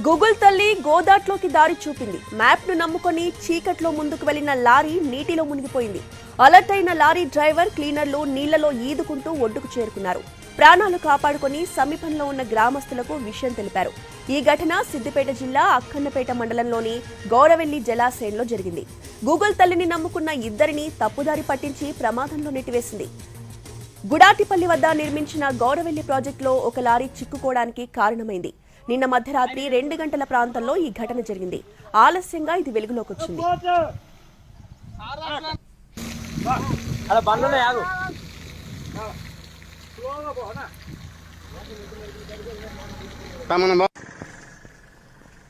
Google తల్లి గోదాట్లోకి దారి చూపింది. మ్యాప్ ను నమ్ముకొని చీకట్లో ముందుకు వెళ్లిన లారీ నీటిలో మునిగిపోయింది. అలర్ట్ అయిన లారీ డ్రైవర్, క్లీనర్లు నీళ్లలో ఈదుకుంటూ ఒడ్డుకు చేరుకున్నారు. ప్రాణాలు కాపాడుకొని సమీపంలో ఉన్న గ్రామస్తులకు విషయం తెలిపారు. ఈ ఘటన సిద్దిపేట జిల్లా అక్కన్నపేట మండలంలోని గౌరవెల్లి జలాశయంలో జరిగింది. గూగుల్ తల్లిని నమ్ముకున్న ఇద్దరిని తప్పుదారి పట్టించి ప్రమాదంలో నెట్టివేసింది. గుడాటిపల్లి వద్ద నిర్మించిన గౌరవెల్లి ప్రాజెక్టులో ఒక లారీ చిక్కుకోవడానికి కారణమైంది. నిన్న మధ్యరాత్రి 2 గంటల ప్రాంతంలో ఈ ఘటన జరిగింది. ఆలస్యంగా ఇది వెలుగులోకి వచ్చింది.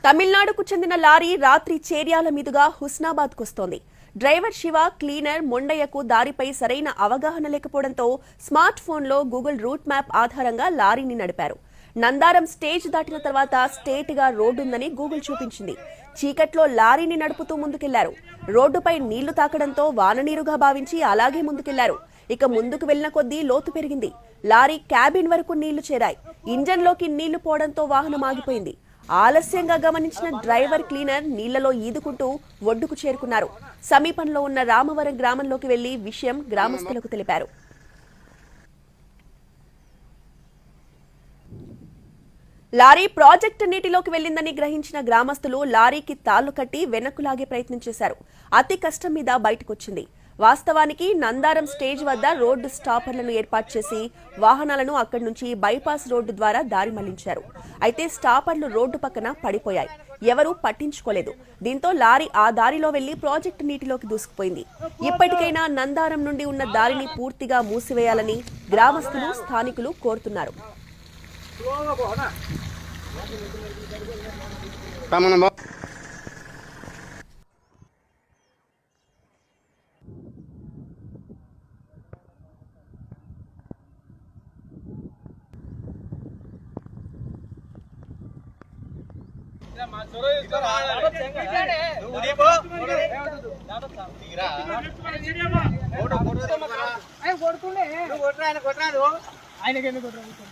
తమిళనాడుకు చెందిన లారీ రాత్రి చేర్యాల మీదుగా హుస్నాబాద్కు వస్తోంది. డ్రైవర్ శివ, క్లీనర్ మొండయ్యకు దారిపై సరైన అవగాహన లేకపోవడంతో స్మార్ట్ ఫోన్లో గూగుల్ రూట్ మ్యాప్ ఆధారంగా లారీని నడిపారు. నందారం స్టేజ్ దాటిన తర్వాత స్ట్రేట్ గా రోడ్డుందని గూగుల్ చూపించింది. చీకట్లో లారీని నడుపుతూ ముందుకెళ్లారు. రోడ్డుపై నీళ్లు తాకడంతో వాననీరుగా భావించి అలాగే ముందుకెళ్లారు. ఇక ముందుకు వెళ్లిన కొద్దీ లోతు పెరిగింది. లారీ క్యాబిన్ వరకు నీళ్లు చేరాయి. ఇంజన్లోకి నీళ్లు పోవడంతో వాహనం ఆగిపోయింది. ఆలస్యంగా గమనించిన డ్రైవర్, క్లీనర్ నీళ్లలో ఈదుకుంటూ ఒడ్డుకు చేరుకున్నారు. సమీపంలో ఉన్న రామవరం గ్రామంలోకి వెళ్లి విషయం గ్రామస్తులకు తెలిపారు. లారీ ప్రాజెక్టు నీటిలోకి వెళ్లిందని గ్రహించిన గ్రామస్తులు లారీకి తాళ్లు కట్టి వెనక్కు లాగే ప్రయత్నం చేశారు. అతి కష్టం మీద బయటకొచ్చింది. వాస్తవానికి నందారం స్టేజ్ వద్ద రోడ్డు స్టాపర్లను ఏర్పాటు చేసి వాహనాలను అక్కడి నుంచి బైపాస్ రోడ్డు ద్వారా దారి మళ్లించారు. అయితే స్టాపర్లు రోడ్డు పక్కన పడిపోయాయి. ఎవరూ పట్టించుకోలేదు. దీంతో లారీ ఆ దారిలో వెళ్లి ప్రాజెక్టు నీటిలోకి దూసుకుపోయింది. ఇప్పటికైనా నందారం నుండి ఉన్న దారిని పూర్తిగా మూసివేయాలని గ్రామస్తులు, స్థానికులు కోరుతున్నారు. ఆయనకెందుకు